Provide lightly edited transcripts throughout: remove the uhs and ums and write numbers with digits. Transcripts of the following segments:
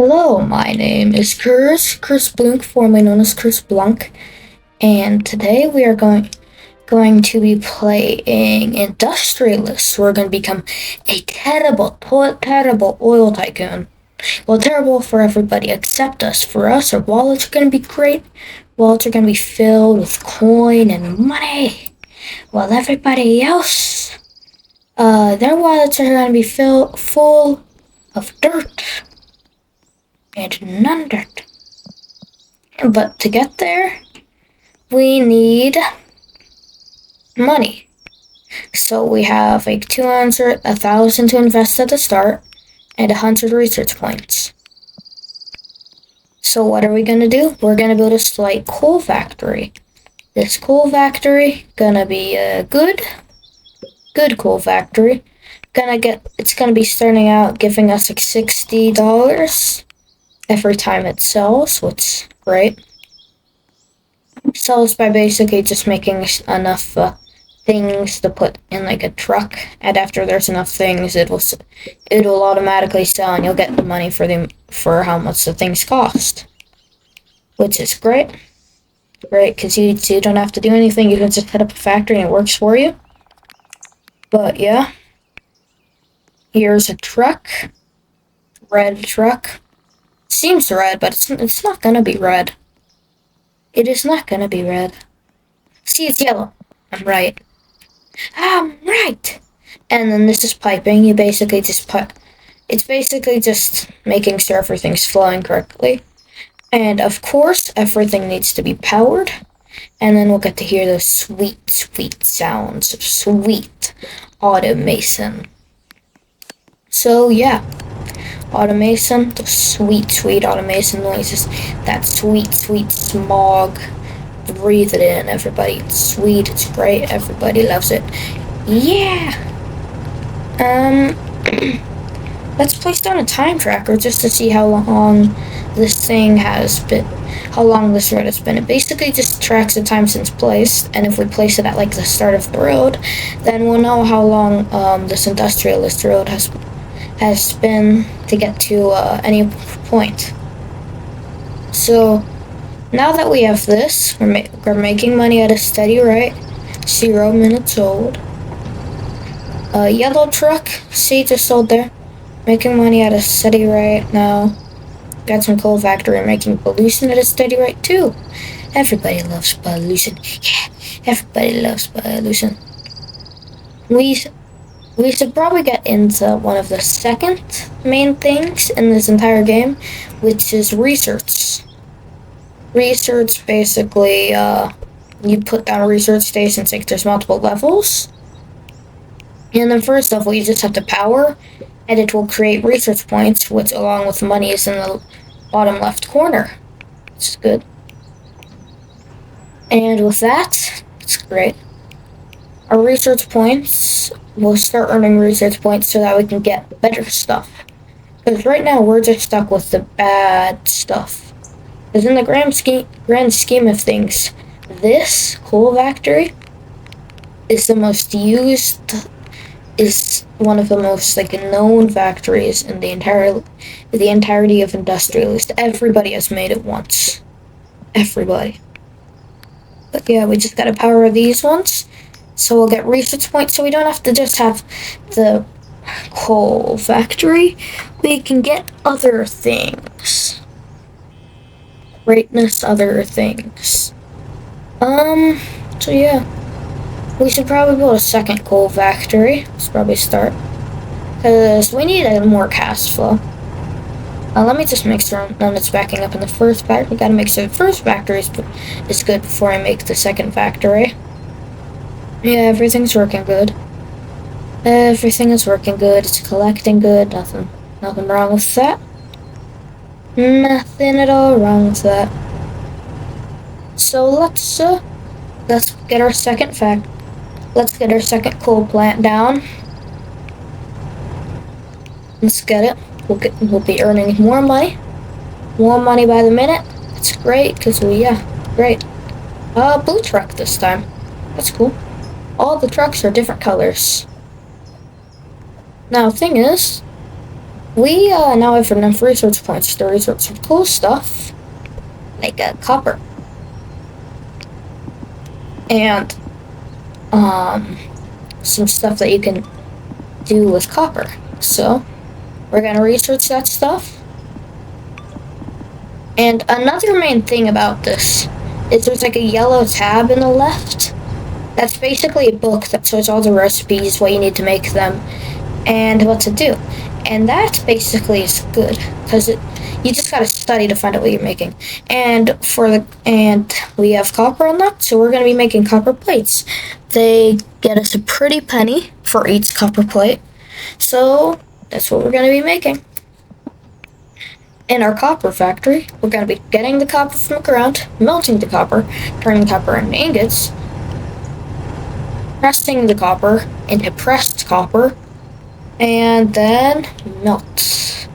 Hello, my name is Curse Blunk, formerly known as Curse Blunk, and today we are going to be playing Industrialist. We're going to become a terrible oil tycoon. Well, terrible for everybody except us. For us, our wallets are going to be great. Wallets are going to be filled with coin and money, while everybody else, their wallets are going to be full of dirt. And none dirt. But to get there, we need money. So we have like 1,000 to invest at the start, and 100 research points. So what are we gonna do? We're gonna build a slight coal factory. This coal factory gonna be a good coal factory. It's gonna be starting out giving us like $60. Every time it sells, which is great. It sells by basically just making enough things to put in like a truck, and after there's enough things, it will automatically sell, and you'll get the money for how much the things cost, which is great. Great, because you don't have to do anything. You can just set up a factory and it works for you. But yeah, here's a truck, red truck. Seems red, but it's not gonna be red. It is not gonna be red. See, it's yellow. I'm right. I'm right. And then this is piping. You basically just it's basically just making sure everything's flowing correctly. And of course, everything needs to be powered. And then we'll get to hear those sweet sounds of sweet automation. So yeah. Automation, the sweet automation noises, that sweet smog. Breathe it in, everybody. It's sweet, it's great, everybody loves it. Yeah! Let's place down a time tracker just to see how long this thing has been, how long this road has been. It basically just tracks the time since placed, and if we place it at like the start of the road, then we'll know how long this Industrialist road has been to get to any point. So now that we have this, we're making money at a steady rate. 0 minutes old. Yellow truck, see, just sold there. Making money at a steady rate now. Got some coal factory making pollution at a steady rate too. Everybody loves pollution. Yeah, everybody loves pollution. We should probably get into one of the second main things in this entire game, which is research. Research, basically, you put down research stations, like there's multiple levels. And the first level, you just have to power, and it will create research points, which along with money is in the bottom left corner. Which is good. And with that, it's great. Our research points, we'll start earning research points so that we can get better stuff. Because right now we're just stuck with the bad stuff. Because in the grand scheme of things, this coal factory is the most used, is one of the most like known factories in the entirety of Industrialist. Everybody has made it once. Everybody. But yeah, we just gotta power these ones. So we'll get research points, so we don't have to just have the coal factory. We can get other things. Greatness, other things. So yeah. We should probably build a second coal factory. Let's probably start. Because we need more cash flow. Let me just make sure none it's backing up in the first factory. We gotta make sure the first factory is good before I make the second factory. Yeah, everything's working good. Everything is working good. It's collecting good. Nothing wrong with that. Nothing at all wrong with that. So let's get our second coal plant down. Let's get it. We'll be earning more money by the minute. It's great because great. Blue truck this time. That's cool. All the trucks are different colors. Now, the thing is, we now have enough research points to research some cool stuff, like copper. And some stuff that you can do with copper. So we're gonna research that stuff. And another main thing about this is there's like a yellow tab in the left. That's basically a book that shows all the recipes, what you need to make them, and what to do. And that basically is good because you just gotta study to find out what you're making. And we have copper unlocked, so we're gonna be making copper plates. They get us a pretty penny for each copper plate, so that's what we're gonna be making. In our copper factory, we're gonna be getting the copper from the ground, melting the copper, turning copper into ingots, pressing the copper into pressed copper, and then melt.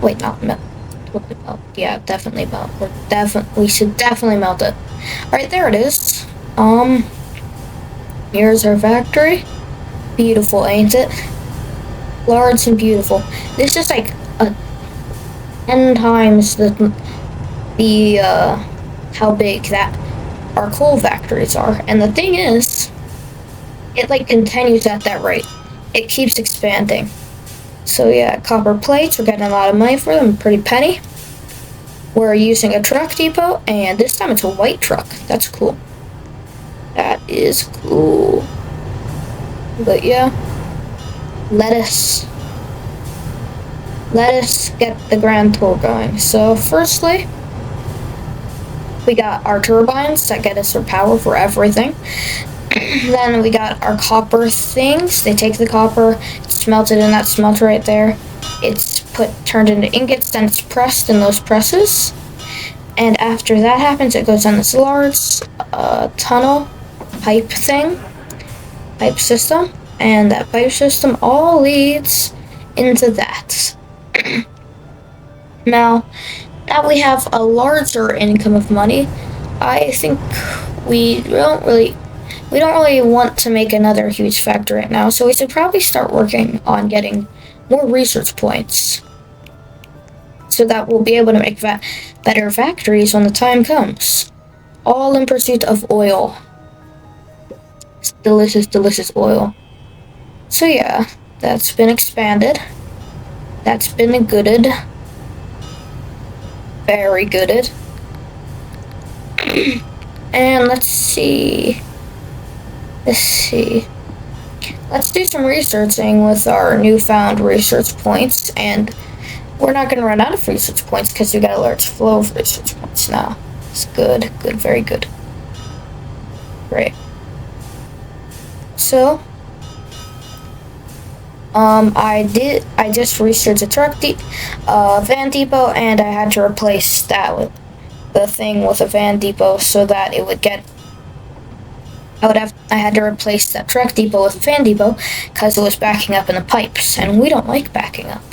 Wait, not melt. Yeah, definitely melt. We should definitely melt it. Alright, there it is. Here's our factory. Beautiful, ain't it? Large and beautiful. This is like 10 times the how big that our coal factories are. And the thing is, it like continues at that rate. It keeps expanding. So yeah, copper plates, we're getting a lot of money for them, pretty penny. We're using a truck depot, and this time it's a white truck. That's cool. That is cool. But yeah, let us get the grand tour going. So firstly, we got our turbines that get us our power for everything. Then we got our copper things. They take the copper, it's melted in that smelter right there. It's turned into ingots, then it's pressed in those presses. And after that happens, it goes on this large tunnel pipe system. And that pipe system all leads into that. Now that we have a larger income of money, I think we don't really want to make another huge factory right now, so we should probably start working on getting more research points so that we'll be able to make better factories when the time comes. All in pursuit of oil. It's delicious, delicious oil. So yeah, that's been expanded. That's been gooded. Very gooded. And let's see. Let's do some researching with our newfound research points, and we're not going to run out of research points because we got a large flow of research points now. It's good, very good. Great. So, I just researched a van depot, and I had to replace that with the thing with a van depot so that it would get. I had to replace that truck depot with a van depot because it was backing up in the pipes, and we don't like backing up.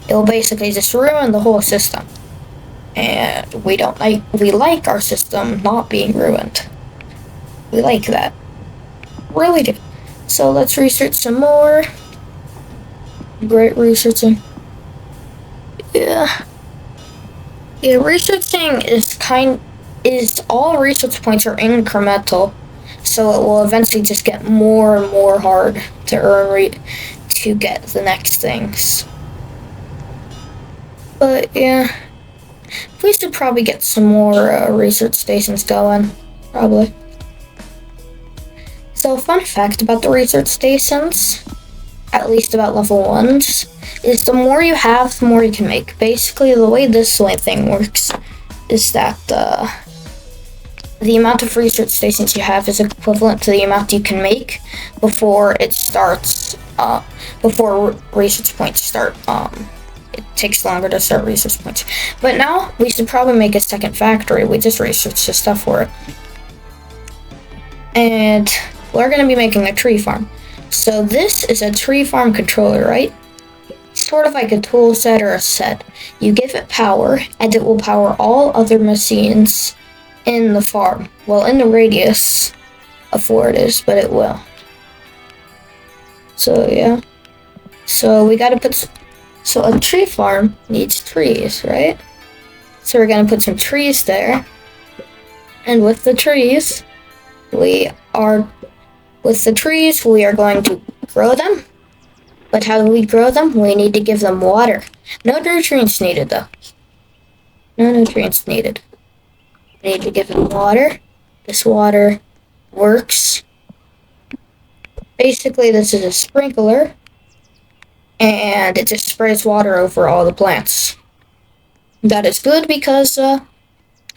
It'll basically just ruin the whole system, and we like our system not being ruined. We like that, really do. So let's research some more. Great researching. Yeah, researching is all research points are incremental. So it will eventually just get more and more hard to earn to get the next things. But yeah, we should probably get some more research stations going, probably. So fun fact about the research stations, at least about level 1s, is the more you have, the more you can make. Basically, the way this thing works is that the amount of research stations you have is equivalent to the amount you can make before it starts, before research points start. It takes longer to start research points. But now, we should probably make a second factory. We just researched the stuff for it. And we're going to be making a tree farm. So this is a tree farm controller, right? Sort of like a tool set or a set. You give it power, and it will power all other machines in the farm. Well, in the radius of where it is, but it will. So yeah. So we gotta put, so a tree farm needs trees, right? So we're gonna put some trees there. And with the trees, we are going to grow them. But how do we grow them? We need to give them water. No nutrients needed though. No nutrients needed. We need to give them water. This water works. Basically, this is a sprinkler. And it just sprays water over all the plants. That is good because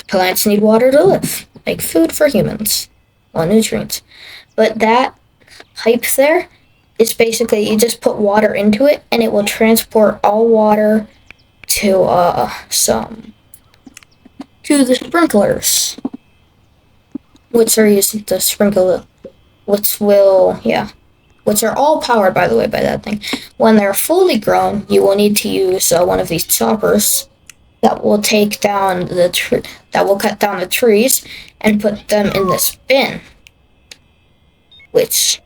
plants need water to live. Like food for humans. Well, nutrients. But that pipe there is basically, you just put water into it and it will transport all water to the sprinklers, which are used to sprinkle, which are all powered, by the way, by that thing. When they're fully grown, you will need to use one of these choppers that will take down that will cut down the trees and put them in this bin, which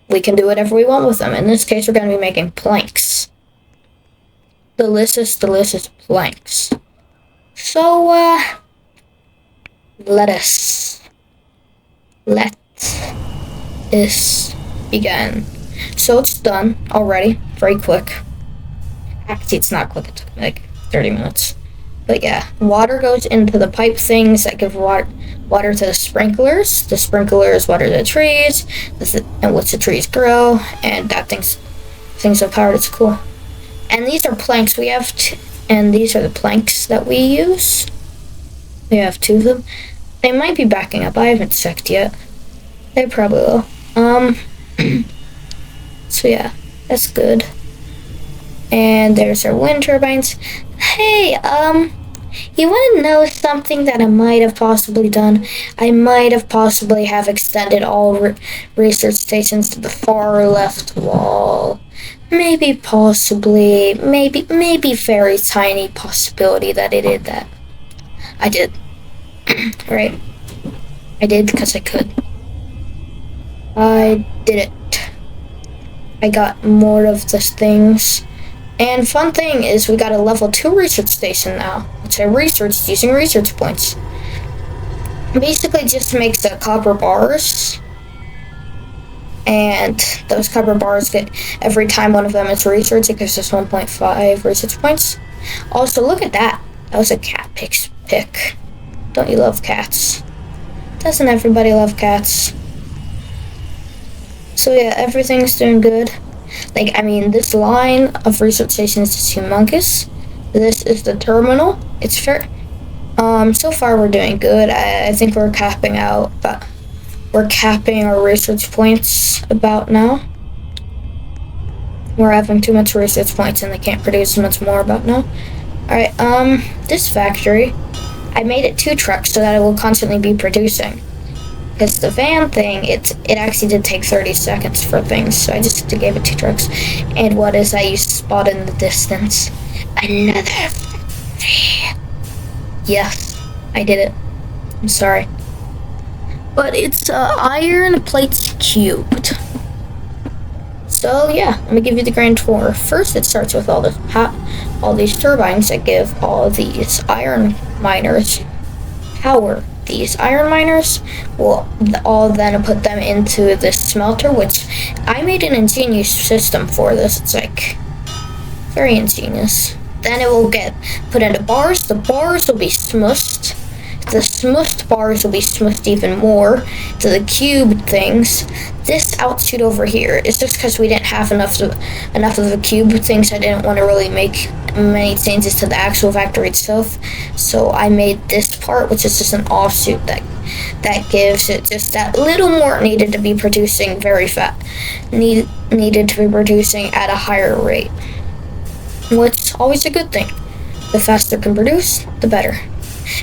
we can do whatever we want with them. In this case, we're going to be making planks. Delicious planks. So, let us begin. So it's done already, very quick. Actually, it's not quick, it took me like 30 minutes. But yeah, water goes into the pipe things that give water to the sprinklers. The sprinklers water the trees, and once the trees grow, and that things are powered. It's cool. And these are planks we have, and these are the planks that we use. We have 2 of them. They might be backing up. I haven't checked yet. They probably will. So yeah, that's good. And there's our wind turbines. Hey, you want to know something that I might have possibly done? I might have possibly have extended all research stations to the far left wall. Maybe very tiny possibility that I did that. I did. Right? I did because I could. I did it. I got more of the things. And fun thing is we got a level 2 research station now. It's a research using research points. Basically just makes the copper bars. And those copper bars get, every time one of them is research, it gives us 1.5 research points. Also, look at that. That was a cat pick. Don't you love cats? Doesn't everybody love cats? So yeah, everything's doing good. Like, I mean, this line of research stations is humongous. This is the terminal. It's fair. So far we're doing good. I think we're capping out, but we're capping our research points about now. We're having too much research points and they can't produce much more about now. Alright, this factory, I made it 2 trucks so that it will constantly be producing. Because the van thing, it actually did take 30 seconds for things, so I just gave it 2 trucks. And what is that you spot in the distance? Another factory. Yes, I did it. I'm sorry. But it's iron plates cubed. So yeah, let me give you the grand tour. First, it starts with all these turbines that give all these iron miners power. These iron miners will all then put them into this smelter, which I made an ingenious system for this. It's like very ingenious. Then it will get put into bars. The bars will be smoothed. The smoothed bars will be smoothed even more to the cube things. This outshoot over here is just because we didn't have enough of the cube things. I didn't want to really make many changes to the actual factory itself, so I made this part, which is just an offshoot that gives it just that little more needed to be producing very needed to be producing at a higher rate, which is always a good thing. The faster it can produce, the better.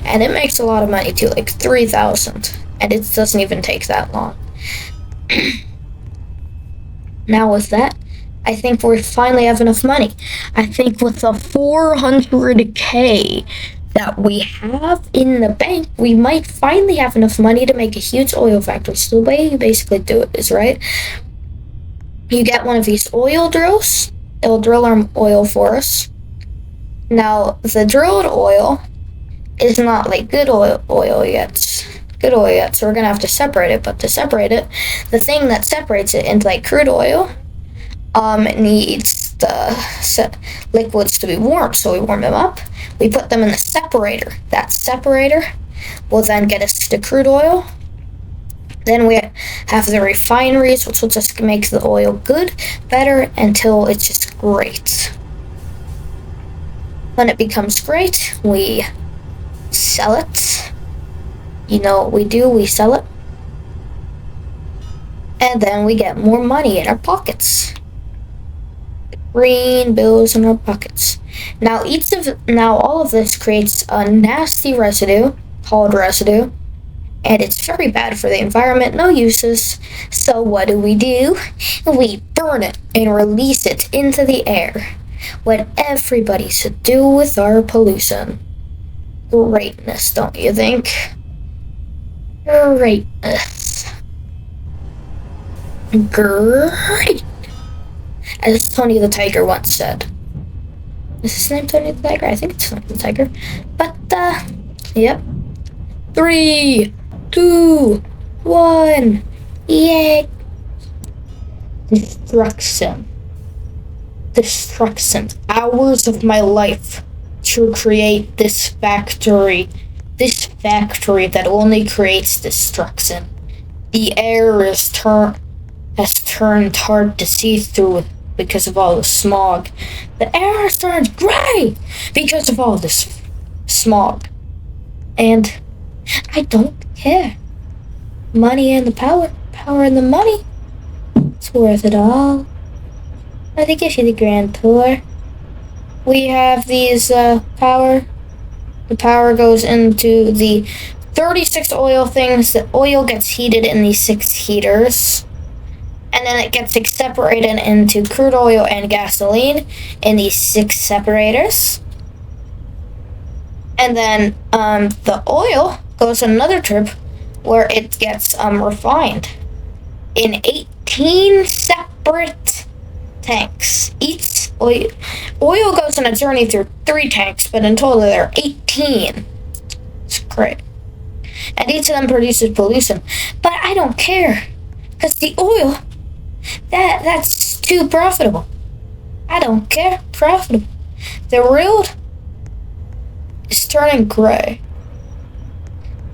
And it makes a lot of money too, like 3,000, and it doesn't even take that long. Now with that, I think we finally have enough money. I think with the 400k that we have in the bank, we might finally have enough money to make a huge oil factory. So the way you basically do it is, right, you get one of these oil drills, it'll drill our oil for us. Now, the drilled oil is not like good oil yet. So we're gonna have to separate it. But to separate it, the thing that separates it into like crude oil, needs the liquids to be warm. So we warm them up. We put them in the separator. That separator will then get us to crude oil. Then we have the refineries, which will just make the oil good, better, until it's just great. When it becomes great, we sell it. You know what we do? We sell it. And then we get more money in our pockets. Green bills in our pockets. Now all of this creates a nasty residue called residue. And it's very bad for the environment, no uses. So what do? We burn it and release it into the air. What everybody should do with our pollution. Greatness, don't you think? Greatness. Great. As Tony the Tiger once said. Is his name Tony the Tiger? I think it's Tony the Tiger. But, yep. 3, 2, 1. Yay! Destruction. Hours of my life to create this factory. This factory that only creates destruction. The air has turned hard to see through because of all the smog. The air has turned gray because of all this smog. And I don't care. Money and the power and the money. It's worth it all. Let me give you the grand tour. We have these power. The power goes into the 36 oil things. The oil gets heated in these 6 heaters. And then it gets separated into crude oil and gasoline in these 6 separators. And then the oil goes on another trip where it gets refined in 18 separate tanks. Each oil goes on a journey through 3 tanks, but in total there are 18. It's great. And each of them produces pollution. But I don't care, because the oil, that's too profitable. I don't care. Profitable. The road is turning gray.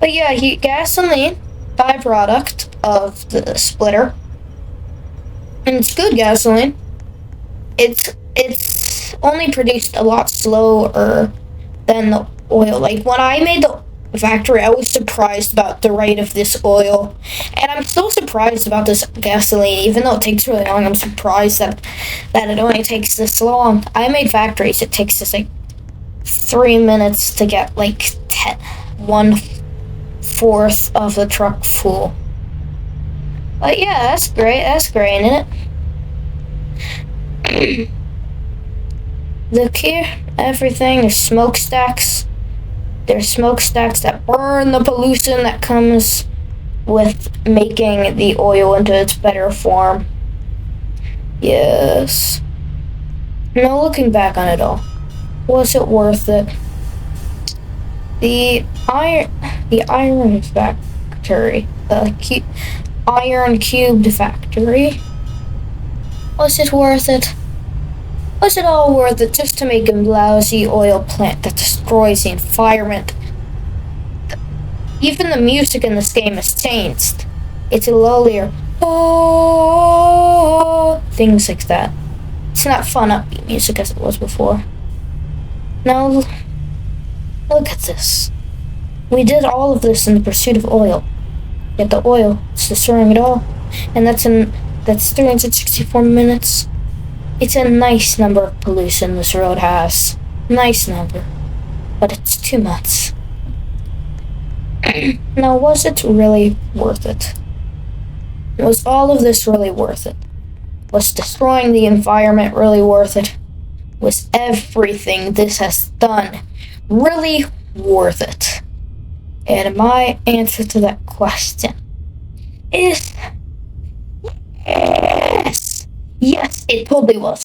But yeah, gasoline, byproduct of the splitter. And it's good gasoline. It's only produced a lot slower than the oil. Like, when I made the factory, I was surprised about the rate of this oil. And I'm still surprised about this gasoline. Even though it takes really long, I'm surprised that it only takes this long. I made factories, it takes us like 3 minutes to get like 1/4 of the truck full. But yeah, that's great, isn't it? Look here, everything, there's smokestacks. There's smokestacks that burn the pollution that comes with making the oil into its better form. Yes. Now, looking back on it all, was it worth it? The iron factory, the iron cubed factory, was it worth it? Was it all worth it just to make a lousy oil plant that destroys the environment? Even the music in this game has changed. It's a lowlier, oh, things like that. It's not fun upbeat music as it was before. Now, look at this. We did all of this in the pursuit of oil. Yet the oil is destroying it all. And that's 364 minutes. It's a nice number of pollution this road has. Nice number. But it's too much. Now, was it really worth it? Was all of this really worth it? Was destroying the environment really worth it? Was everything this has done really worth it? And my answer to that question is yes. Yes, it totally was.